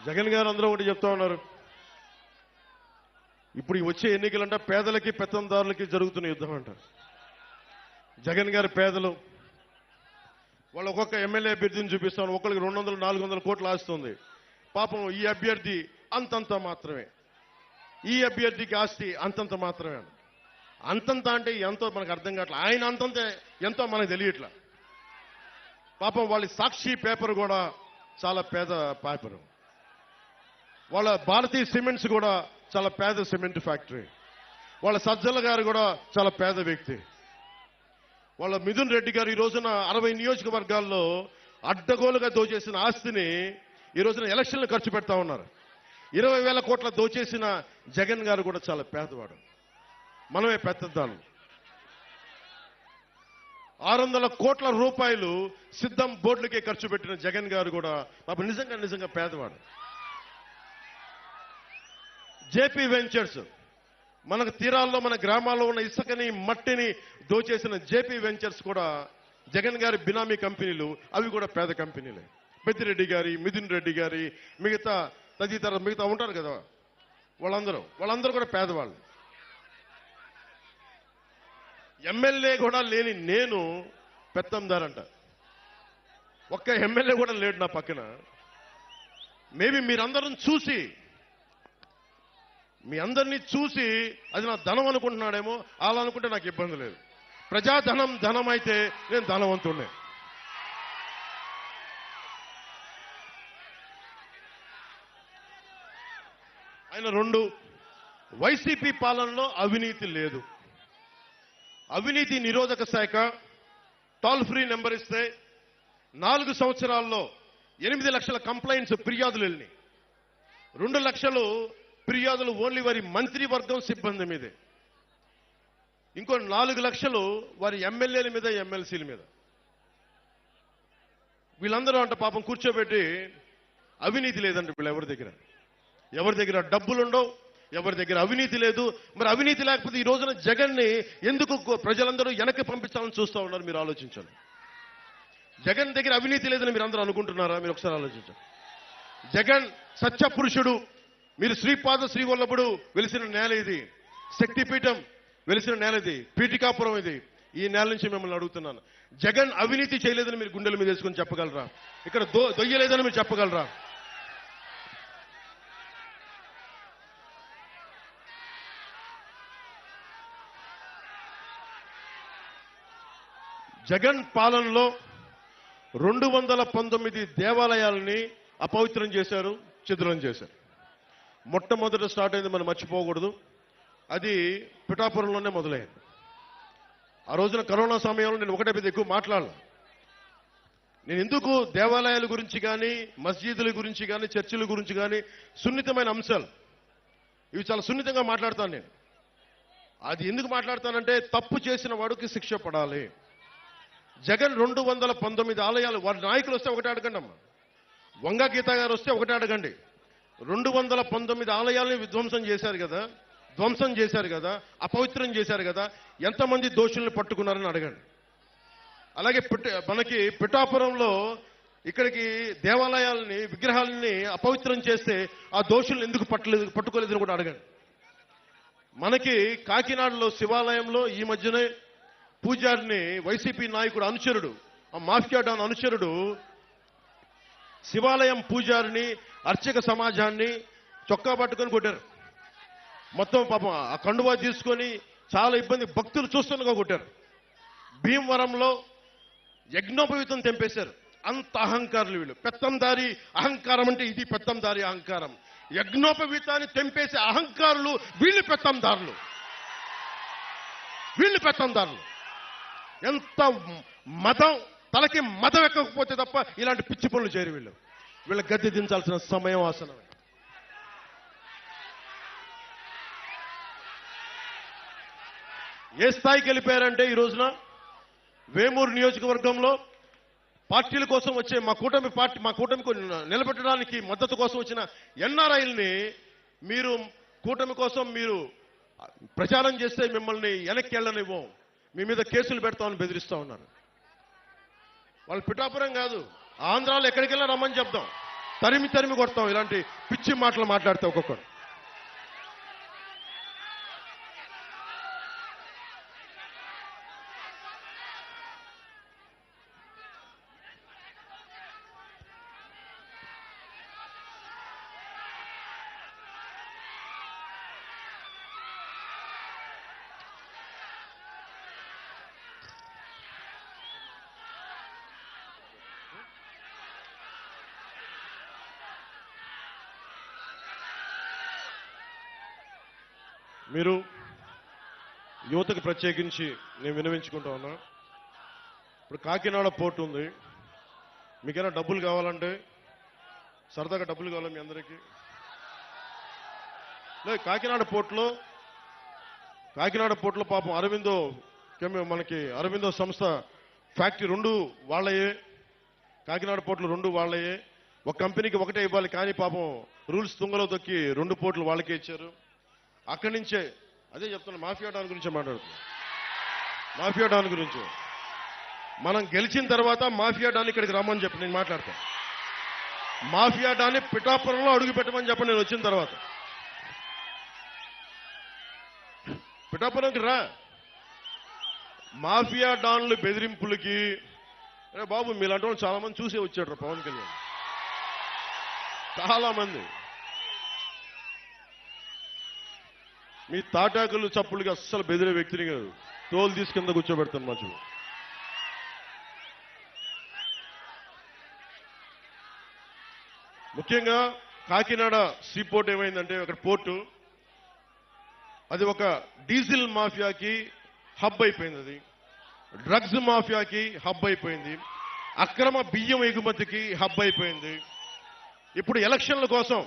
జగన్ గారు అందరూ ఒకటి చెప్తా ఉన్నారు. ఇప్పుడు వచ్చే ఎన్నికలంటే పేదలకి పెత్తందారులకి జరుగుతున్న యుద్ధం అంట. జగన్ గారి పేదలు వాళ్ళు ఒక్కొక్క ఎమ్మెల్యే అభ్యర్థిని చూపిస్తాను, ఒక్కరికి 200-400 కోట్లు ఆస్తుంది. పాపం ఈ అభ్యర్థి అంతంత మాత్రమే, ఈ అభ్యర్థికి ఆస్తి అంతంత మాత్రమే. అంతంత అంటే ఎంతో మనకు అర్థం కావట్లేదు. ఆయన అంతంత ఎంతో మనకు తెలియట్లా. పాపం వాళ్ళ సాక్షి పేపర్ కూడా చాలా పేద పేపరు. వాళ్ళ భారతీయ సిమెంట్స్ కూడా చాలా పేద సిమెంట్ ఫ్యాక్టరీ. వాళ్ళ సజ్జల గారు కూడా చాలా పేద వ్యక్తి. వాళ్ళ మిథున్ రెడ్డి గారు ఈ రోజున 60 నియోజకవర్గాల్లో అడ్డగోలుగా దోచేసిన ఆస్తిని ఈ రోజున ఎలక్షన్లు ఖర్చు పెడతా ఉన్నారు. 20,000 కోట్ల దోచేసిన జగన్ గారు కూడా చాలా పేదవాడు. మనమే పెద్దదాన్ని. 600 కోట్ల రూపాయలు సిద్ధం బోర్డులకే ఖర్చు పెట్టిన జగన్ గారు కూడా పాప నిజంగా పేదవాడు. జేపీ వెంచర్స్ మనకు తీరాల్లో మన గ్రామాల్లో ఉన్న ఇసుకని మట్టిని దోచేసిన జేపీ వెంచర్స్ కూడా జగన్ గారి బినామీ కంపెనీలు, అవి కూడా పేద కంపెనీలే. పెద్దిరెడ్డి గారి, మిథున్ రెడ్డి గారి, మిగతా ఉంటారు కదా, వాళ్ళందరూ కూడా పేదవాళ్ళు. ఎమ్మెల్యే కూడా లేని నేను పెత్తందారంట. ఒక్క ఎమ్మెల్యే కూడా లేడు నా పక్కన. మేబీ మీ అందరినీ చూసి అది నా ధనం అనుకుంటున్నాడేమో. అలా అనుకుంటే నాకు ఇబ్బంది లేదు. ప్రజాధనం ధనం అయితే నేను ధనవంతుడినే. ఆయన 2, వైసీపీ పాలనలో అవినీతి లేదు. అవినీతి నిరోధక శాఖ టోల్ ఫ్రీ నెంబర్ ఇస్తే 4 సంవత్సరాల్లో 8 లక్షల కంప్లైంట్స్ ఫిర్యాదులు వెళ్ళినాయి. 2 లక్షలు ఫిర్యాదులు ఓన్లీ వారి మంత్రివర్గం సిబ్బంది మీదే. ఇంకో 4 లక్షలు వారి ఎమ్మెల్యేల మీద, ఎమ్మెల్సీల మీద. వీళ్ళందరూ అంట పాపం కూర్చోబెట్టి అవినీతి లేదంటే వీళ్ళు ఎవరి దగ్గర డబ్బులుండవు, ఎవరి దగ్గర అవినీతి లేదు. మరి అవినీతి లేకపోతే ఈ రోజున జగన్ని ఎందుకు ప్రజలందరూ వెనక్కి పంపించాలని చూస్తూ ఉన్నారు? మీరు ఆలోచించండి. జగన్ దగ్గర అవినీతి లేదని మీరు అందరూ అనుకుంటున్నారా? మీరు ఒకసారి ఆలోచించండి. జగన్ సత్యపురుషుడు. మీరు శ్రీపాద శ్రీవల్లభుడు వెలిసిన నేల ఇది, శక్తిపీఠం వెలిసిన నేల ఇది, పీఠికాపురం ఇది. ఈ నేల నుంచి మిమ్మల్ని అడుగుతున్నాను, జగన్ అవినీతి చేయలేదని మీరు గుండెల మీద వేసుకొని చెప్పగలరా? ఇక్కడ దొయ్యలేదని మీరు చెప్పగలరా? జగన్ పాలనలో 219 దేవాలయాలని అపవిత్రం చేశారు, ఛిద్రం చేశారు. మొట్టమొదట స్టార్ట్ అయింది, మనం మర్చిపోకూడదు. అది పిఠాపురంలోనే మొదలైంది. ఆ రోజున కరోనా సమయంలో నేను ఒకటే పెద్ద ఎక్కువ మాట్లాడాలి. నేను ఎందుకు దేవాలయాల గురించి కానీ, మస్జిదుల గురించి కానీ, చర్చిల గురించి కానీ, సున్నితమైన అంశాలు ఇవి చాలా సున్నితంగా మాట్లాడతాను నేను. అది ఎందుకు మాట్లాడతానంటే తప్పు చేసిన వాడికి శిక్ష పడాలి. జగన్ 219 ఆలయాలు, వారి నాయకులు వస్తే ఒకటే అడగండి అమ్మా. వంగ గీత గారు వస్తే ఒకటే అడగండి. 219 ఆలయాలని ధ్వంసం చేశారు కదా, అపవిత్రం చేశారు కదా, ఎంతమంది దోషుల్ని పట్టుకున్నారని అడగండి. అలాగే మనకి పిఠాపురంలో ఇక్కడికి దేవాలయాలని, విగ్రహాలని అపవిత్రం చేస్తే ఆ దోషుల్ని ఎందుకు పట్టుకోలేదని కూడా అడగండి. మనకి కాకినాడలో శివాలయంలో ఈ మధ్యనే పూజారిని, వైసీపీ నాయకుడు అనుచరుడు, ఆ మాఫియా డాన్ అనుచరుడు శివాలయం పూజారిని, అర్చక సమాజాన్ని చొక్కా పట్టుకొని కొట్టారు. మొత్తం పాపం ఆ కండువా తీసుకొని చాలా ఇబ్బంది, భక్తులు చూస్తుండగా కొట్టారు. భీమవరంలో యజ్ఞోపవీతం తెంపేశారు. అంత అహంకారులు వీళ్ళు. పెత్తందారి అహంకారం అంటే ఇది పెత్తందారి అహంకారం. యజ్ఞోపవీతాన్ని తెంపేసే అహంకారులు వీళ్ళు పెత్తందారులు. ఎంత మతం, తలకి మతం ఎక్కకపోతే తప్ప ఇలాంటి పిచ్చి పనులు చేయరు వీళ్ళు. వీళ్ళ గద్దె దించాల్సిన సమయం ఆసనమే. ఏ స్థాయికి వెళ్ళిపోయారంటే ఈ రోజున వేమూరు నియోజకవర్గంలో పార్టీల కోసం వచ్చే మా కూటమికి నిలబెట్టడానికి మద్దతు కోసం వచ్చిన ఎన్ఆర్ఐల్ని మీరు కూటమి కోసం మీరు ప్రచారం చేస్తే మిమ్మల్ని వెనక్కి వెళ్ళనివ్వం, మీ మీద కేసులు పెడతామని బెదిరిస్తా ఉన్నారు. వాళ్ళు పిఠాపురం కాదు, ఆంధ్రాలో ఎక్కడికి వెళ్ళా రమ్మని చెప్దాం. తరిమి తరిమి కొడతాం ఇలాంటి పిచ్చి మాటలు మాట్లాడితే ఒక్కొక్కరు. మీరు యువతకు ప్రత్యేకించి నేను వినవించుకుంటా ఉన్నా. ఇప్పుడు కాకినాడ పోర్టు ఉంది. మీకైనా డబ్బులు కావాలంటే, సరదాగా డబ్బులు కావాలి మీ అందరికీ. లేదు, కాకినాడ పోర్టులో పాపం మనకి అరవిందో సంస్థ ఫ్యాక్టరీ 2 వాళ్ళయే. కాకినాడ పోర్టులు 2 వాళ్ళయే. ఒక కంపెనీకి ఒకటే ఇవ్వాలి, కానీ పాపం రూల్స్ తుంగలో తొక్కి 2 పోర్టులు వాళ్ళకే ఇచ్చారు. అక్కడి నుంచే అదే చెప్తున్నా, మాఫియా డాన్ గురించే మాట్లాడుతున్నాం. మాఫియా డాన్ గురించి మనం గెలిచిన తర్వాత మాఫియా డాన్ ఇక్కడికి రమ్మని చెప్పి నేను మాట్లాడతాను. మాఫియా డాన్ని పిఠాపురంలో అడుగు పెట్టమని చెప్పి నేను వచ్చిన తర్వాత. పిఠాపురంకి రా. మాఫియా డాన్లు బెదిరింపులకి బాబు మీలాంటి వాళ్ళు చాలా మంది చూసే వచ్చాడు పవన్ కళ్యాణ్. చాలా మంది మీ తాటాకులు చప్పులకి అస్సలు బెదిరే వ్యక్తిని కాదు. తోలు తీసుకుందా కూర్చోబెడతాను మధ్య. ముఖ్యంగా కాకినాడ సీపోర్ట్ ఏమైందంటే, అక్కడ పోర్టు అది ఒక డీజిల్ మాఫియాకి హబ్ అయిపోయింది. అది డ్రగ్స్ మాఫియాకి హబ్ అయిపోయింది. అక్రమ బియ్యం ఎగుమతికి హబ్ అయిపోయింది. ఇప్పుడు ఎలక్షన్ల కోసం